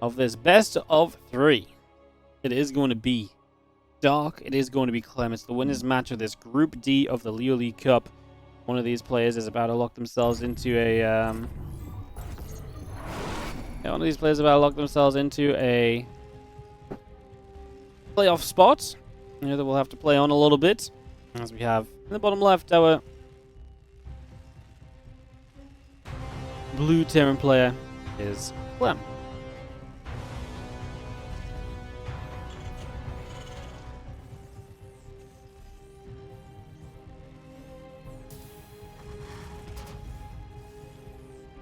of this best of 3. It is going to be Dark. It is going to be Clem. It's the winners match of this Group D of the LiuLi Cup. One of these players is about to lock themselves into a playoff spot. You know, that we'll have to play on a little bit. As we have in the bottom left, our blue Terran player is Clem.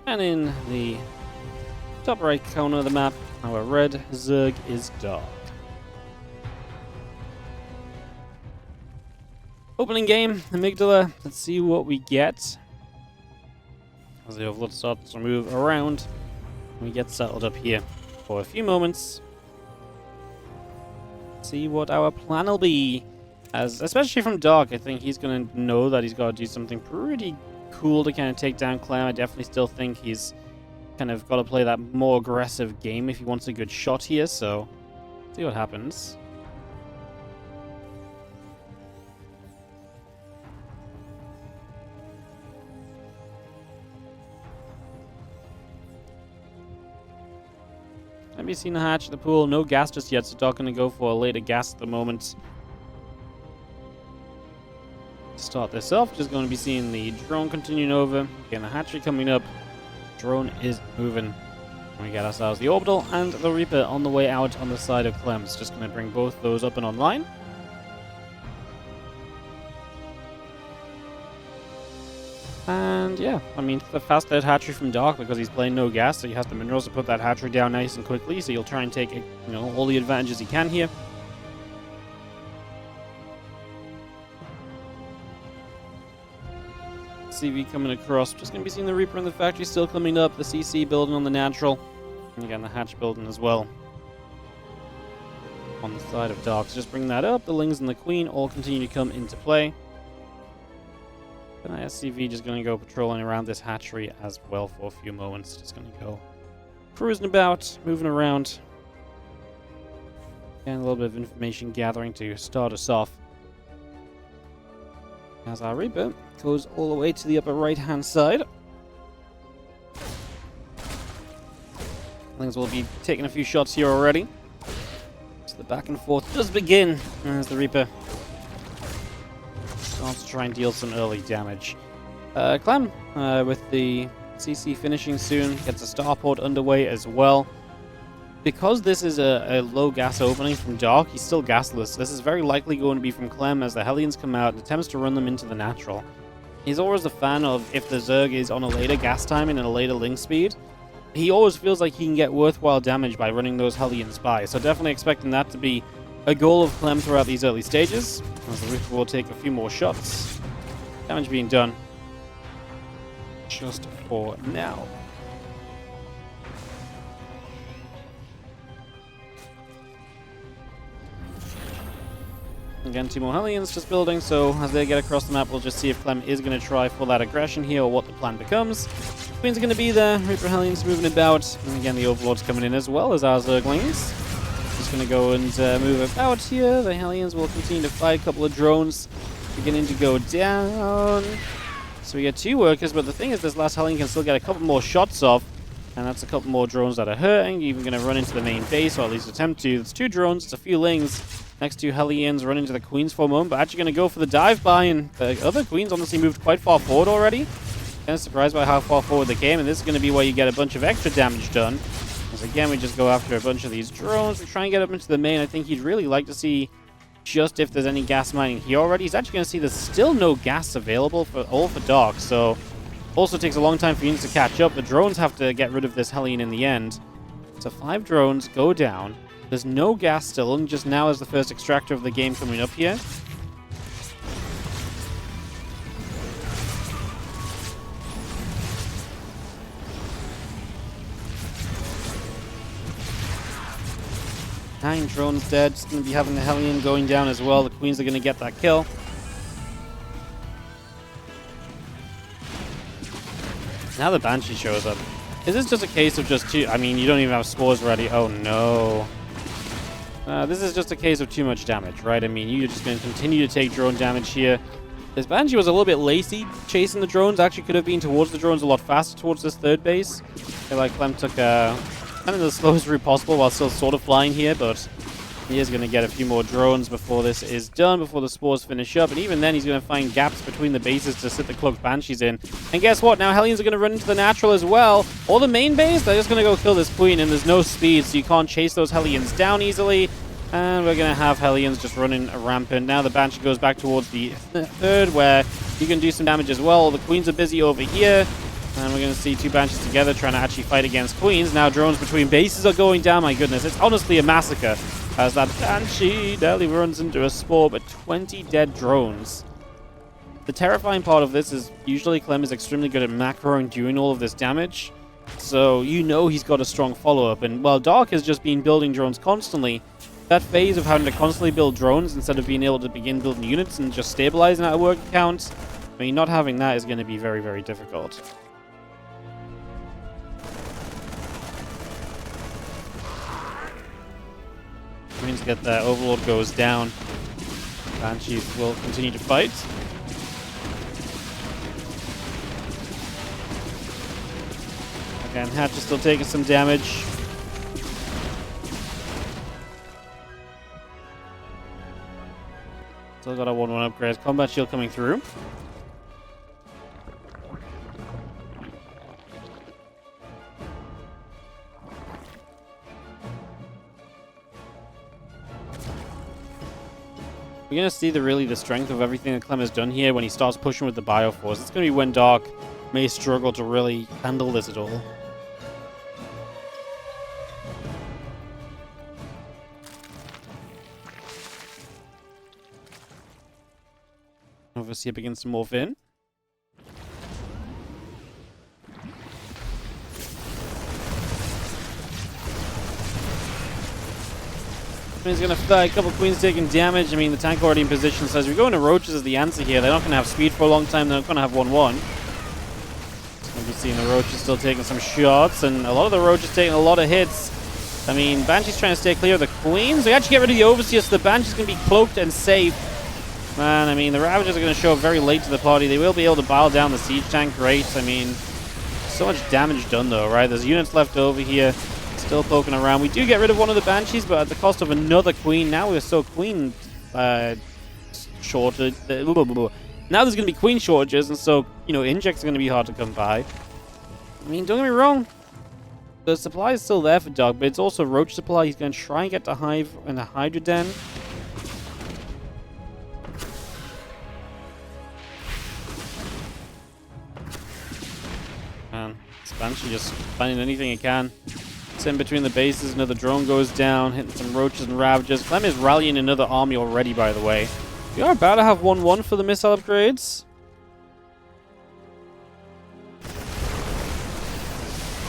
And in the top right corner of the map, our red Zerg is Dark. Opening game, Amygdala. Let's see what we get. As the Overlord starts to move around, we get settled up here for a few moments. See what our plan will be. As especially from Dark, I think he's going to know that he's got to do something pretty cool to kind of take down Clem. I definitely still think he's kind of got to play that more aggressive game if he wants a good shot here. So, see what happens. Have you seen the hatch at the pool? No gas just yet, so Dark going to go for a later gas at the moment. To start this off, just going to be seeing the drone continuing over. Again, the hatchery coming up. Drone is moving. We get ourselves the Orbital and the Reaper on the way out on the side of Clem's. Just going to bring both those up and online. And yeah, I mean, the fast dead hatchery from Dark because he's playing no gas, so he has the minerals to put that hatchery down nice and quickly. So he'll try and take, all the advantages he can here. CV coming across. Just going to be seeing the Reaper in the factory still coming up. The CC building on the natural. And again, the hatch building as well. On the side of Dark. So just bring that up. The Lings and the Queen all continue to come into play. And SCV just going to go patrolling around this hatchery as well for a few moments. Just going to go cruising about, moving around. And a little bit of information gathering to start us off. As our Reaper goes all the way to the upper right-hand side. Things will be taking a few shots here already. So the back and forth does begin as the Reaper starts to try and deal some early damage. Clem, with the CC finishing soon, gets a starport underway as well. Because this is a low gas opening from Dark, he's still gasless. This is very likely going to be from Clem as the Hellions come out and attempts to run them into the natural. He's always a fan of if the Zerg is on a later gas timing and a later link speed, he always feels like he can get worthwhile damage by running those Hellions by. So definitely expecting that to be a goal of Clem throughout these early stages. As the Reaper will take a few more shots. Damage being done just for now. Again, 2 more Hellions just building, so as they get across the map, we'll just see if Clem is going to try for that aggression here or what the plan becomes. Queens are going to be there, Reaper Hellions moving about, and again, the Overlord's coming in as well as our Zerglings. Just going to go and move about here. The Hellions will continue to fight. A couple of drones beginning to go down. So we get 2 workers, but the thing is this last Hellion can still get a couple more shots off, and that's a couple more drones that are hurting. Even going to run into the main base, or at least attempt to. It's 2 drones, it's a few Lings. Next 2 Hellions run into the Queens for a moment, but actually going to go for the dive-by, and the other Queens honestly moved quite far forward already. Kind of surprised by how far forward they came, and this is going to be where you get a bunch of extra damage done. As again, we just go after a bunch of these drones. We try and get up into the main. I think he'd really like to see just if there's any gas mining here already. He's actually going to see there's still no gas available for Dark, so also takes a long time for units to catch up. The drones have to get rid of this Hellion in the end. So 5 drones go down. There's no gas still, and just now is the first extractor of the game coming up here. Nine drones dead. Just going to be having the Hellion going down as well. The Queens are going to get that kill. Now the Banshee shows up. Is this just a case of just too... I mean, you don't even have spores ready. Oh, no. This is just a case of too much damage, right? I mean, you're just going to continue to take drone damage here. This Banshee was a little bit lazy chasing the drones. Actually could have been towards the drones a lot faster towards this third base. I feel like Clem took kind of the slowest route possible while still sort of flying here, but he is going to get a few more drones before this is done, before the spores finish up. And even then, he's going to find gaps between the bases to sit the cloaked Banshees in. And guess what? Now Hellions are going to run into the natural as well. Or the main base, they're just going to go kill this queen, and there's no speed, so you can't chase those Hellions down easily. And we're going to have Hellions just running rampant. Now the Banshee goes back towards the third, where you can do some damage as well. The queens are busy over here. And we're going to see two Banshees together trying to actually fight against queens. Now drones between bases are going down. My goodness, it's honestly a massacre. As that Banshee barely runs into a spore, but 20 dead drones. The terrifying part of this is usually Clem is extremely good at macroing doing all of this damage. So you know he's got a strong follow-up. And while Dark has just been building drones constantly, that phase of having to constantly build drones instead of being able to begin building units and just stabilizing that work count, I mean, not having that is going to be very, very difficult. Queens get there, Overlord goes down. Banshees will continue to fight. Again, Hatch is still taking some damage. Still got a 1-1 upgrade. Combat shield coming through. We're going to see the strength of everything that Clem has done here when he starts pushing with the Bioforce. It's going to be when Dark may struggle to really handle this at all. Obviously, it begins to morph in. He's going to fly a couple queens taking damage. I mean, the tank already in position, so as we go into roaches as the answer here, they're not going to have speed for a long time. They're not going to have 1-1. We'll be seeing the roaches still taking some shots, and a lot of the roaches taking a lot of hits. I mean, Banshee's trying to stay clear of the queens. We actually get rid of the Overseer, so the Banshee's going to be cloaked and safe. Man, I mean, the Ravagers are going to show up very late to the party. They will be able to bile down the siege tank. Great. I mean, so much damage done, though, right? There's units left over here. Still poking around. We do get rid of one of the Banshees, but at the cost of another queen. Now we're so queen shorted. Now there's going to be queen shortages, and so, you know, injects are going to be hard to come by. I mean, don't get me wrong. The supply is still there for Dark, but it's also roach supply. He's going to try and get to Hive and a Hydra Den. Man, this Banshee just finding anything he can. It's in between the bases. Another drone goes down, hitting some roaches and Ravagers. Clem is rallying another army already, by the way. We are about to have 1-1 for the missile upgrades.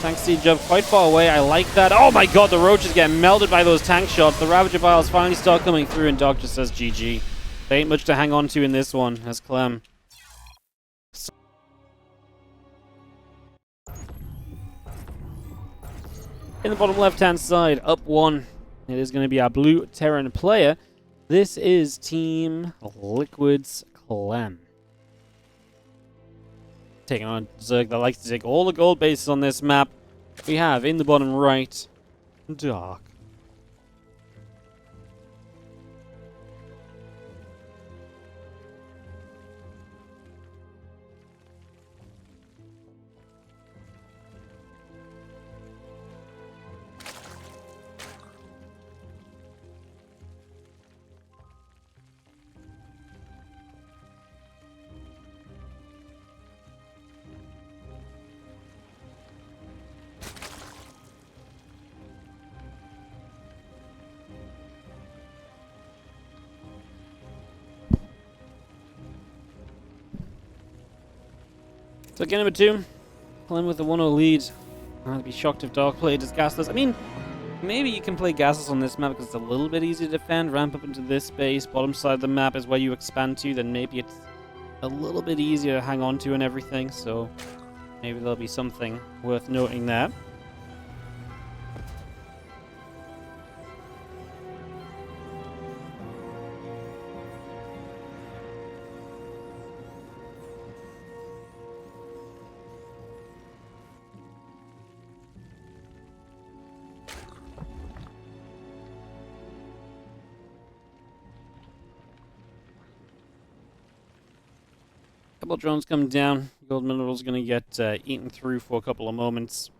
Tank siege up quite far away. I like that. Oh my god, the roaches get melted by those tank shots. The Ravager vials finally start coming through, and Doc just says GG. There ain't much to hang on to in this one, as Clem. In the bottom left-hand side, up 1. It is going to be our blue Terran player. This is Team Liquid's Clem. Taking on Zerg that likes to take all the gold bases on this map. We have, in the bottom right, Dark. So game number 2, Clem with the 1-0 lead. I'd be shocked if Dark played as Gasless. I mean, maybe you can play Gasless on this map because it's a little bit easier to defend. Ramp up into this space. Bottom side of the map is where you expand to. Then maybe it's a little bit easier to hang on to and everything. So Maybe there'll be something worth noting there. Couple of drones come down. Gold mineral's going to get eaten through for a couple of moments.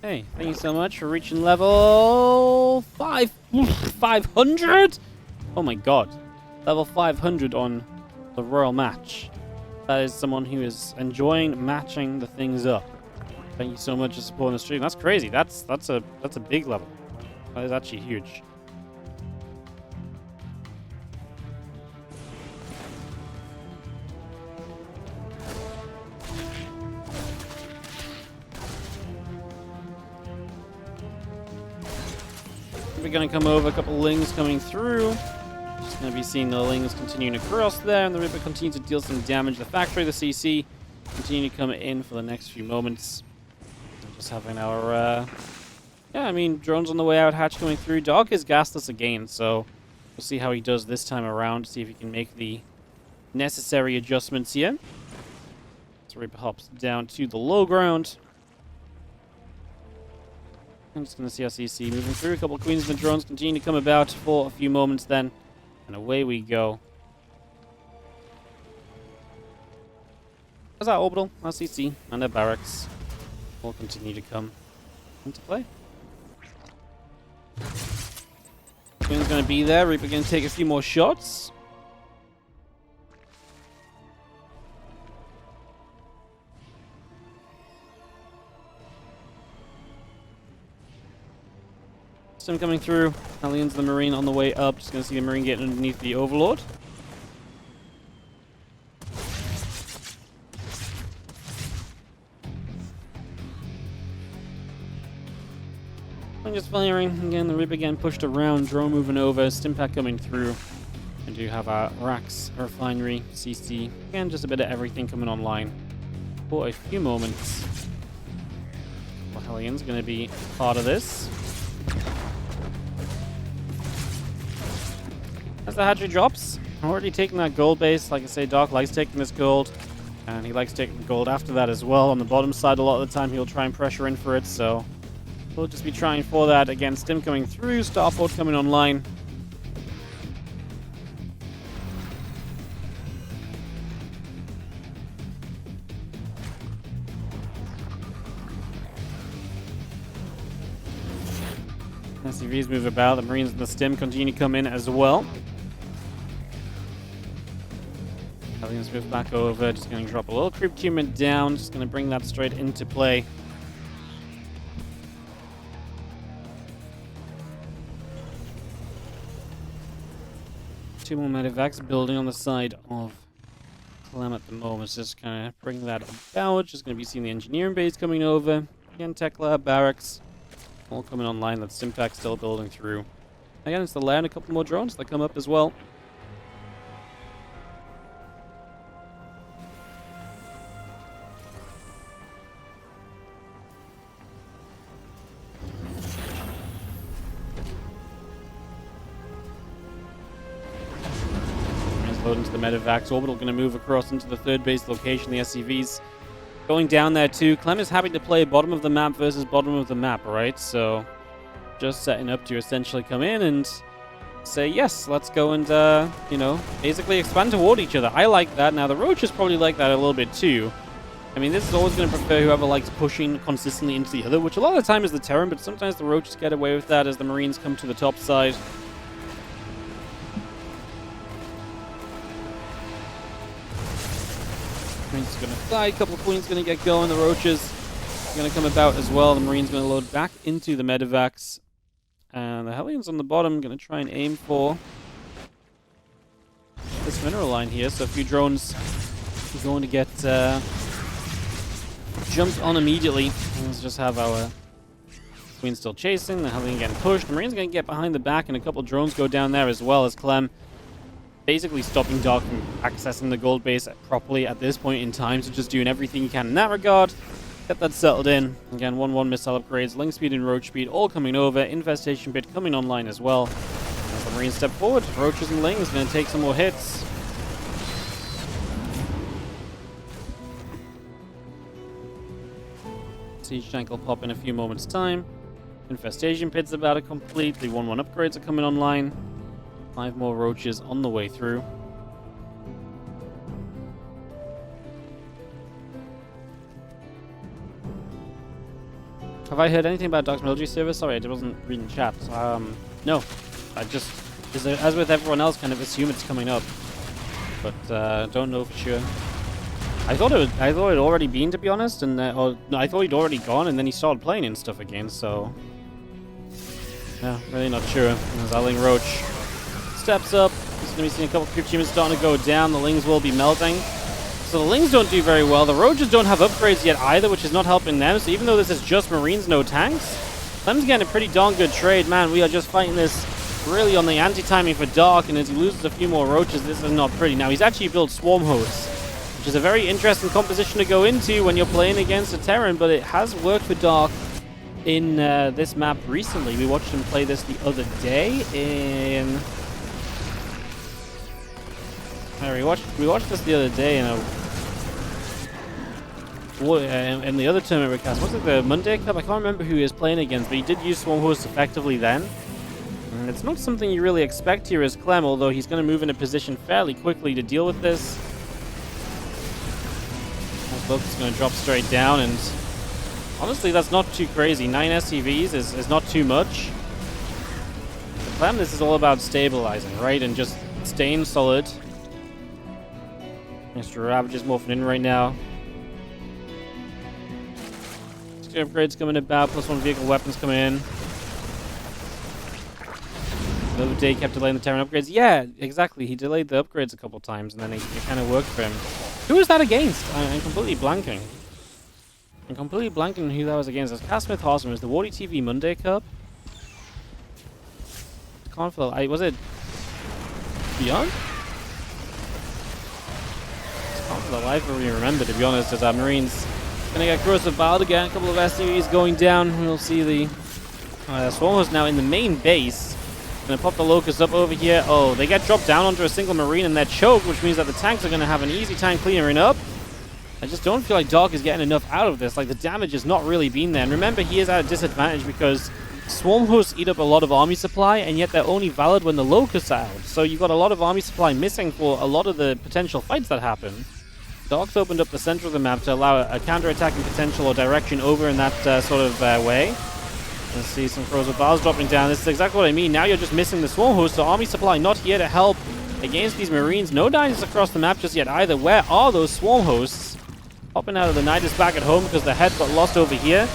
Hey, thank you so much for reaching level 500? Oh my god. Level 500 on the Royal Match. That is someone who is enjoying matching the things up. Thank you so much for supporting the stream. That's crazy. That's a big level. That is actually huge. We're going to come over, a couple of lings coming through. Just going to be seeing the lings continuing across there, and the Reaper continues to deal some damage. The factory, the CC, continue to come in for the next few moments. Just having our, yeah, I mean, drones on the way out, hatch coming through. Dog has gassed us again, so we'll see how he does this time around, see if he can make the necessary adjustments here. So Reaper hops down to the low ground. I'm just going to see our CC moving through. A couple of Queensman drones continue to come about for a few moments then. And away we go. As our orbital, our CC, and our barracks will continue to come into play. Queen's going to be there. Reaper going to take a few more shots. Sim coming through. Aliens the Marine on the way up. Just going to see the Marine getting underneath the Overlord. I'm just firing. Again, the Reaper again pushed around. Drone moving over. Stimpack coming through. And do have our Rax Refinery, CC. Again, just a bit of everything coming online for a few moments. Well, Hellions going to be part of this. As the hatchery drops, I'm already taking that gold base. Like I say, Doc likes taking this gold, and he likes taking gold after that as well. On the bottom side, a lot of the time, he'll try and pressure in for it, so we'll just be trying for that. Again, Stim coming through, Starport coming online. SCVs move about, the Marines and the Stim continue to come in as well. Let's move back over, just going to drop a little creep human down, just going to bring that straight into play. Two more medevacs building on the side of Clem at the moment, just kind of bring that about. Just going to be seeing the engineering base coming over. Again, Tech Lab, Barracks, all coming online. That Stimpack still building through. Again, it's the land, a couple more drones that come up as well. Into the medevacs. Orbital going to move across into the third base location. The SCVs going down there too. Clem is happy to play bottom of the map versus bottom of the map, right? So just setting up to essentially come in and say, yes, let's go and, you know, basically expand toward each other. I like that. Now, the Roaches probably like that a little bit too. I mean, this is always going to prefer whoever likes pushing consistently into the other, which a lot of the time is the Terran, but sometimes the Roaches get away with that as the Marines come to the top side. Marines going to fly, a couple of Queens going to get going, the Roaches are going to come about as well. The Marines going to load back into the medevacs. And the Hellions on the bottom going to try and aim for this mineral line here. So a few drones are going to get jumps on immediately. Let's just have our Queen still chasing. The Hellion getting pushed. The Marine's going to get behind the back, and a couple drones go down there as well as Clem basically stopping Dark from accessing the gold base properly at this point in time. So just doing everything you can in that regard. Get that settled in. Again, 1-1 missile upgrades, link speed and roach speed all coming over. Infestation pit coming online as well. As the Marines step forward, roaches and lings going to take some more hits. Siege tank will pop in a few moments' time. Infestation pit's about to complete. The 1-1 upgrades are coming online. 5 more roaches on the way through. Have I heard anything about Dark's military service? Sorry, I wasn't reading chat. No. I just, as with everyone else, kind of assume it's coming up. But don't know for sure. I thought it had already been, to be honest, and no, I thought he'd already gone, and then he started playing and stuff again. So, yeah, really not sure. As our Ling Roach steps up, he's going to be seeing a couple of creep achievements starting to go down. The Lings will be melting. So the Lings don't do very well. The Roaches don't have upgrades yet either, which is not helping them. So even though this is just Marines, no tanks, Clem's getting a pretty darn good trade. Man, we are just fighting this really on the anti-timing for Dark, and as he loses a few more Roaches, this is not pretty. Now, he's actually built Swarm Hosts, which is a very interesting composition to go into when you're playing against a Terran, but it has worked for Dark in this map recently. We watched him play this the other day in... we watched this the other day in the other tournament recast. Was it the Monday Cup? I can't remember who he was playing against, but he did use Swarm Hosts effectively then. And it's not something you really expect here as Clem, although he's going to move in a position fairly quickly to deal with this. Locust is going to drop straight down, and honestly, that's not too crazy. 9 SCVs is not too much. For Clem, this is all about stabilizing, right? And just staying solid. Mr. Ravage is morphing in right now. Upgrades coming about, +1 vehicle weapons coming in. The other day kept delaying the Terran upgrades. Yeah, exactly. He delayed the upgrades a couple times, and then it kind of worked for him. Who was that against? I'm completely blanking. I'm completely blanking who that was against. It was Casmith Hossman. It was the WardiTV Monday Cup. Was it Beyond? I can't for the life of me remember, to be honest, as our Marines gonna get corrosive Bile again. A couple of SCVs going down. We'll see the Swarm Host now in the main base. Gonna pop the Locust up over here. Oh, they get dropped down onto a single Marine and they're choked, which means that the tanks are gonna have an easy time clearing up. I just don't feel like Dark is getting enough out of this. Like, the damage has not really been there. And remember, he is at a disadvantage because Swarm Hosts eat up a lot of army supply, and yet they're only valid when the Locusts are out. So you've got a lot of army supply missing for a lot of the potential fights that happen. Dark's opened up the center of the map to allow a counter-attacking potential or direction over in that sort of way. Let's see some corrosive Biles dropping down. This is exactly what I mean. Now you're just missing the Swarm Host, so army supply not here to help against these Marines. No Dynasties across the map just yet either. Where are those Swarm Hosts? Popping out of the Nidus back at home because the head got lost over here.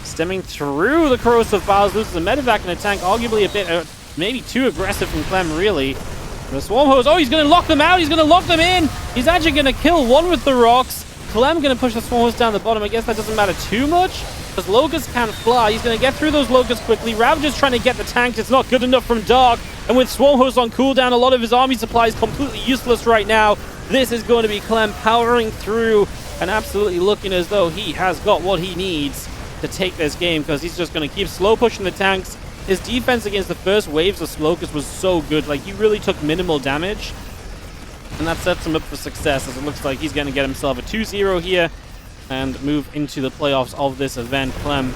Stemming through the corrosive Biles, loses a medevac and a tank. Arguably a bit, maybe too aggressive from Clem, really. The Swarm Host, oh, he's going to lock them out. He's going to lock them in. He's actually going to kill one with the rocks. Clem going to push the Swarm Host down the bottom. I guess that doesn't matter too much because Locusts can't fly. He's going to get through those Locusts quickly. Ravage is trying to get the tanks. It's not good enough from Dark. And with Swarm Host on cooldown, a lot of his army supply is completely useless right now. This is going to be Clem powering through and absolutely looking as though he has got what he needs to take this game because he's just going to keep slow pushing the tanks. His defense against the first waves of Locusts was so good. Like, he really took minimal damage. And that sets him up for success, as it looks like he's going to get himself a 2-0 here and move into the playoffs of this event. Clem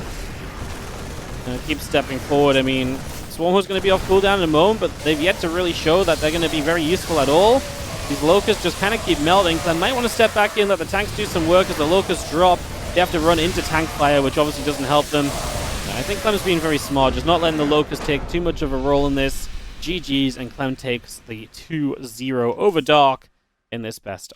keeps stepping forward. I mean, Swarm Host is going to be off cooldown in a moment, but they've yet to really show that they're going to be very useful at all. These Locusts just kind of keep melting. Clem might want to step back in, let the tanks do some work as the Locusts drop. They have to run into tank fire, which obviously doesn't help them. I think Clem's being very smart, just not letting the Locusts take too much of a role in this. GG's, and Clem takes the 2-0 over Dark in this best